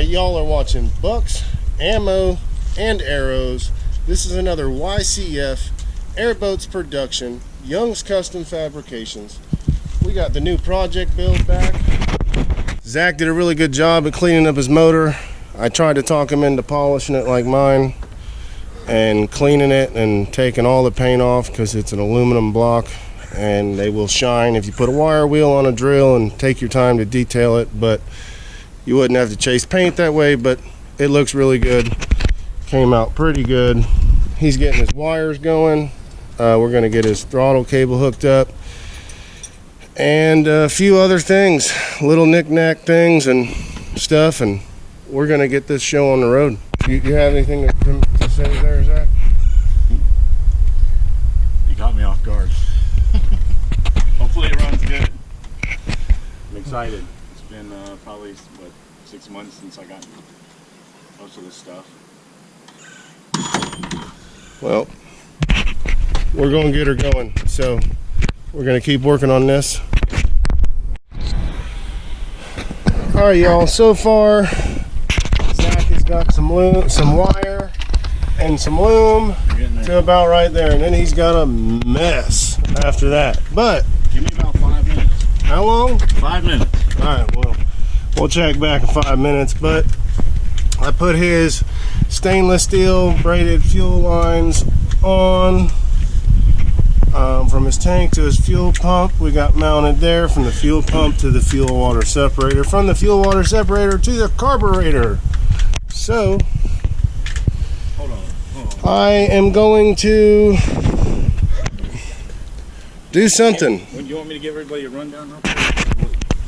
Alright, y'all are watching Bucks, Ammo, and Arrows. This is another YCF Airboats production, Young's Custom Fabrications. We got the new project build back. Zach did a really good job at cleaning up his motor. I tried to talk him into polishing it like mine and cleaning it and taking all the paint off because it's an aluminum block and they will shine if you put a wire wheel on a drill and take your time to detail it, but you wouldn't have to chase paint that way. But it looks really good, came out pretty good. He's getting his wires going. We're going to get his throttle cable hooked up and a few other things, little knick-knack things and stuff, and we're going to get this show on the road. You have anything to say there, Zach? You got me off guard. Hopefully it runs good. I'm excited. It's been probably, what, 6 months since I got most of this stuff. Well, we're going to get her going, so we're going to keep working on this. Alright, y'all, so far Zach has got some wire and some loom to about right there, and then he's got a mess after that. But give me about 5 minutes. How long? 5 minutes. Alright, well, we'll check back in 5 minutes. But I put his stainless steel braided fuel lines on from his tank to his fuel pump. We got mounted there from the fuel pump to the fuel water separator, from the fuel water separator to the carburetor. So hold on. I am going to do something. You want me to give everybody a rundown real quick?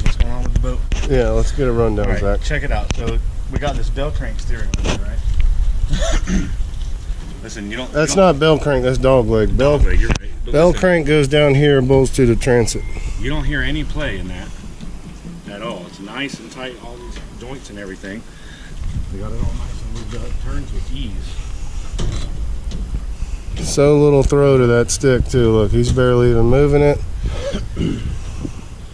What's going on with the boat? Yeah, let's get a rundown, right, Zach. Check it out. So we got this bell crank steering wheel, right? Listen, That's not bell crank, that's dog leg. Dog leg, you're right. But bell listen, crank goes down here and bolts to the transit. You don't hear any play in that at all. It's nice and tight, all these joints and everything. We got it all nice and moved up, turns with ease. So little throw to that stick too. Look, he's barely even moving it.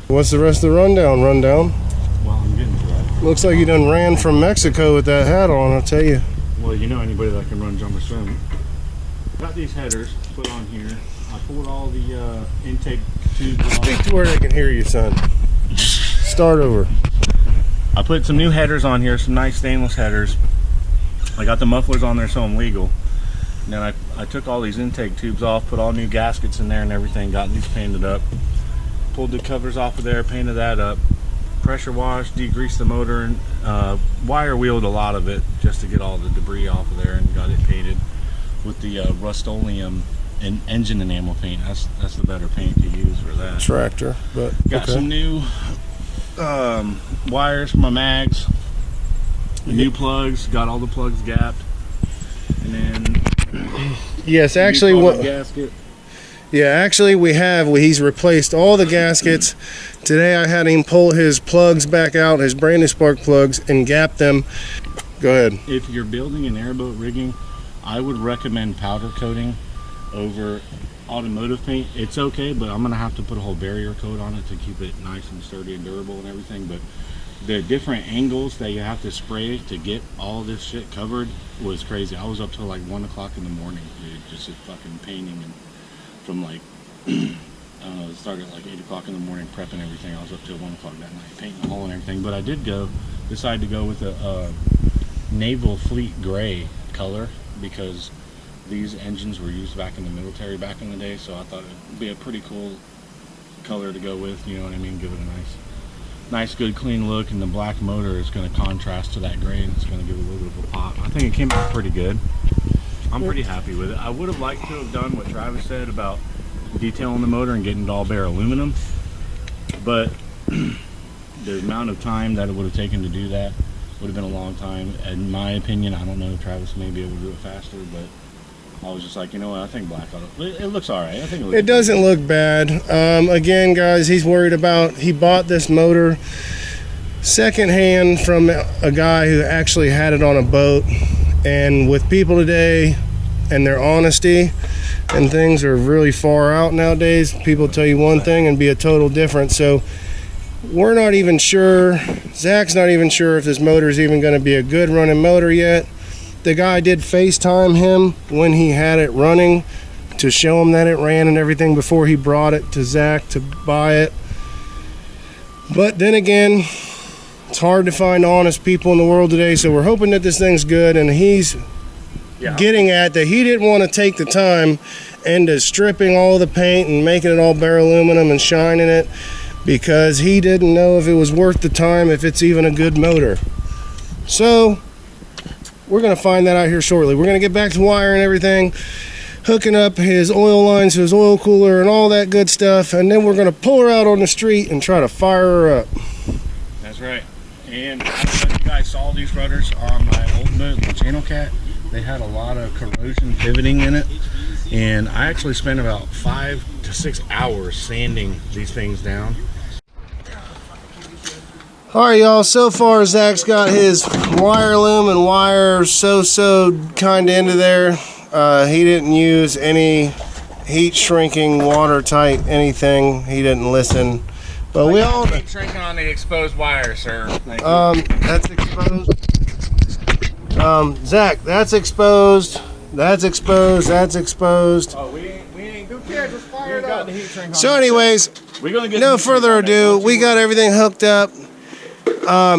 What's the rest of the rundown? Well, I'm getting to that. Looks like you done ran from Mexico with that hat on, I'll tell you. Well, you know anybody that can run, jump, or swim. Got these headers put on here. I pulled all the intake tubes off. Speak to where they can hear you, son. Start over. I put some new headers on here, some nice stainless headers. I got the mufflers on there so I'm legal. And then I took all these intake tubes off, put all new gaskets in there and everything, got these painted up. Pulled the covers off of there, painted that up. Pressure washed, degreased the motor, and wire wheeled a lot of it just to get all the debris off of there, and got it painted with the Rust-Oleum and engine enamel paint. That's the better paint to use for that. Tractor, but got some new wires for my mags, new plugs, got all the plugs gapped, and then yes, actually what gasket. Yeah, actually he's replaced all the gaskets. Today I had him pull his plugs back out, his brand new spark plugs, and gap them. Go ahead. If you're building an airboat rigging, I would recommend powder coating over automotive paint. It's okay, but I'm gonna have to put a whole barrier coat on it to keep it nice and sturdy and durable and everything. But the different angles that you have to spray to get all this shit covered was crazy. I was up till like 1 o'clock in the morning, dude, just fucking painting, and from like I don't know, it started at like 8 o'clock in the morning prepping everything. I was up till 1 o'clock that night painting the hull and everything. But I did decide to go with a naval fleet gray color because these engines were used back in the military back in the day, so I thought it'd be a pretty cool color to go with, you know what I mean, give it a nice good clean look. And the black motor is going to contrast to that gray, and it's going to give a little bit of a pop. I think it came out pretty good. I'm pretty happy with it. I would have liked to have done what Travis said about detailing the motor and getting it all bare aluminum, but the amount of time that it would have taken to do that would have been a long time. In my opinion, I don't know, Travis may be able to do it faster, but I was just like, you know what, I think black auto, it looks all right. I think it doesn't look bad. Again, guys, he's worried about, he bought this motor secondhand from a guy who actually had it on a boat, and with people today and their honesty and things are really far out nowadays. People tell you one thing and be a total different. So we're not even sure, Zach's not even sure if this motor is even going to be a good running motor yet. The guy did FaceTime him when he had it running to show him that it ran and everything before he brought it to Zach to buy it. But then again, it's hard to find honest people in the world today, so we're hoping that this thing's good. And he's getting at that he didn't want to take the time into stripping all the paint and making it all bare aluminum and shining it, because he didn't know if it was worth the time, if it's even a good motor. So we're going to find that out here shortly. We're going to get back to wiring everything, hooking up his oil lines to his oil cooler and all that good stuff, and then we're going to pull her out on the street and try to fire her up. That's right. And I don't know if you guys saw these rudders on my old boat, the Channel Cat. They had a lot of corrosion pivoting in it, and I actually spent about 5 to 6 hours sanding these things down. Alright y'all, so far Zach's got his wire loom and wire so-so kind of into there. He didn't use any heat shrinking, watertight anything. He didn't listen. But we all heat shrinking on the exposed wire, sir. That's exposed. Zach, that's exposed. That's exposed. That's exposed. Oh, we ain't who cares? Just fire it up. So anyways, no further ado, we got everything hooked up.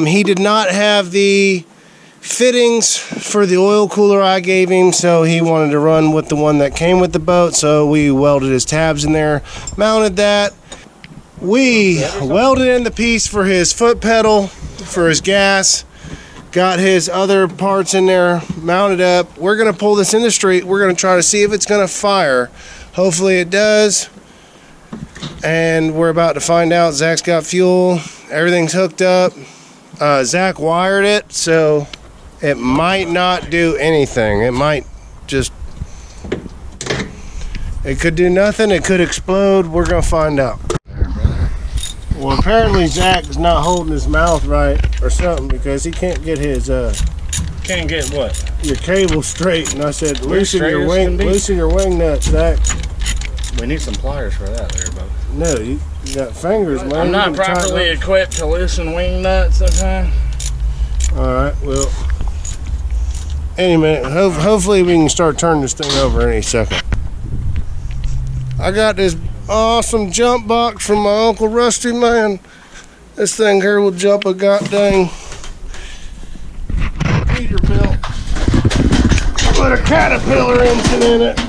He did not have the fittings for the oil cooler I gave him, so he wanted to run with the one that came with the boat, so we welded his tabs in there, mounted that. We welded in the piece for his foot pedal, for his gas, got his other parts in there, mounted up. We're going to pull this in the street. We're going to try to see if it's going to fire. Hopefully it does. And we're about to find out. Zach's got fuel. Everything's hooked up. Zach wired it, so it might not do anything. It might just... It could do nothing. It could explode. We're going to find out. Well, apparently Zach is not holding his mouth right or something, because he can't get his Can't get what? your cable straight. And I said, loosen your wing nuts, Zach. We need some pliers for that there, bud. No, you got fingers, man. I'm not properly equipped to loosen wing nuts, okay? Alright, well, any minute. Hopefully we can start turning this thing over any second. I got this awesome jump box from my Uncle Rusty, man. This thing here will jump a goddamn Peterbilt with a Caterpillar engine in it.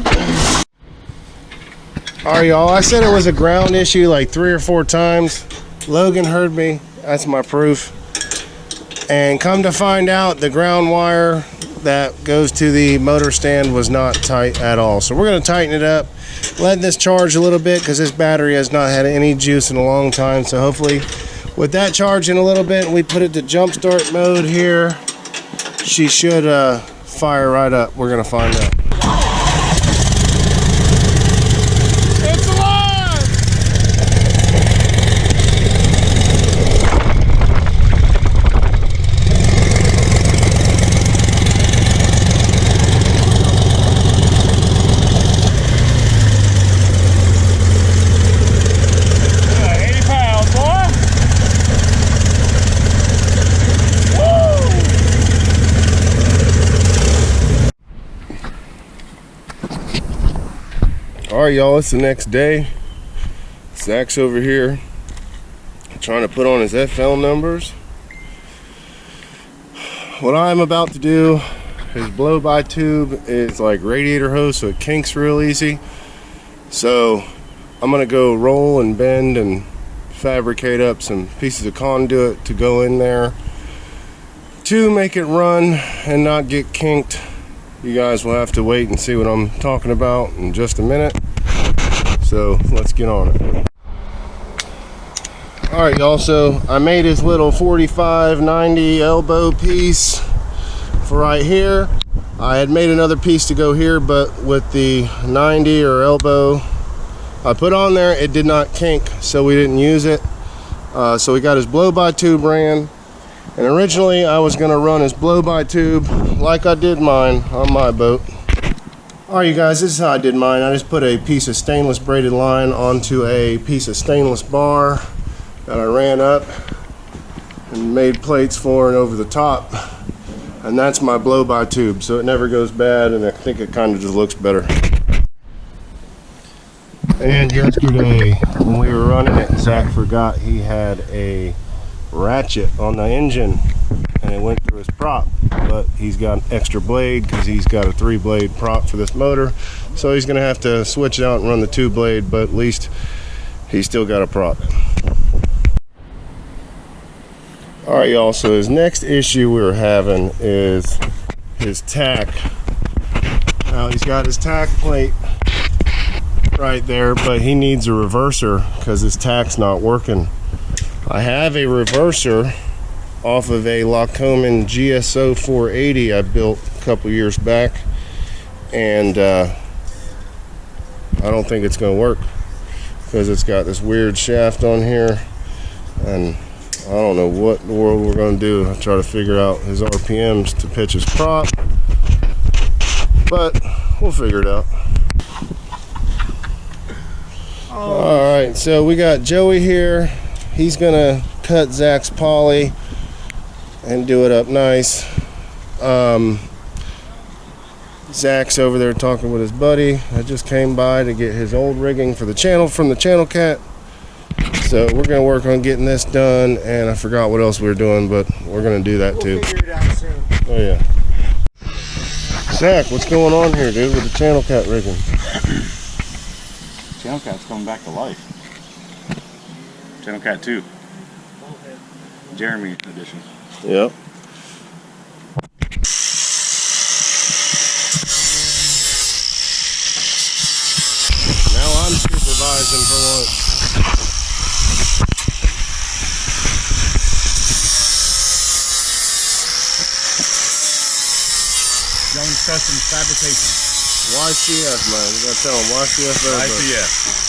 Alright y'all, I said it was a ground issue like 3 or 4 times. Logan heard me, that's my proof. And come to find out, the ground wire that goes to the motor stand was not tight at all. So we're going to tighten it up, let this charge a little bit, because this battery has not had any juice in a long time. So hopefully with that charging a little bit, we put it to jump start mode here, she should fire right up. We're going to find out. Alright y'all, it's the next day. Zach's over here trying to put on his FL numbers. What I'm about to do, his blow-by tube is like radiator hose, so it kinks real easy. So I'm gonna go roll and bend and fabricate up some pieces of conduit to go in there to make it run and not get kinked. You guys will have to wait and see what I'm talking about in just a minute. So let's get on it. Alright y'all, so I made his little 45-90 elbow piece for right here. I had made another piece to go here, but with the 90 or elbow I put on there, it did not kink, so we didn't use it. So we got his blow-by tube ran. And originally I was gonna run his blow-by tube like I did mine on my boat. Alright you guys, this is how I did mine. I just put a piece of stainless braided line onto a piece of stainless bar, that I ran up and made plates for and over the top. And that's my blow-by tube, so it never goes bad, and I think it kind of just looks better. And yesterday, when we were running it, Zach forgot he had a ratchet on the engine, and it went through his prop. But he's got an extra blade because he's got a 3-blade prop for this motor, so he's going to have to switch it out and run the 2-blade, but at least he's still got a prop. Alright y'all, so his next issue we were having is his tack. Now he's got his tack plate right there, but he needs a reverser because his tack's not working. I have a reverser off of a Tachometer GSO 480 I built a couple years back, and I don't think it's going to work because it's got this weird shaft on here, and I don't know what in the world we're going to do. I'll try to figure out his RPMs to pitch his prop, but we'll figure it out. Alright, so we got Joey here. He's going to cut Zach's poly and do it up nice. Zach's over there talking with his buddy. I just came by to get his old rigging for the channel from the Channel Cat. So we're going to work on getting this done, and I forgot what else we were doing, but we're going to do that too. We'll figure it out soon. Oh yeah. Zach, what's going on here, dude, with the Channel Cat rigging? Channel Cat's coming back to life. Channel Cat 2. Jeremy edition. Yep. Now I'm supervising for once. Young's Custom Fabrication. YCF, man. You gotta tell them YCF. ICF.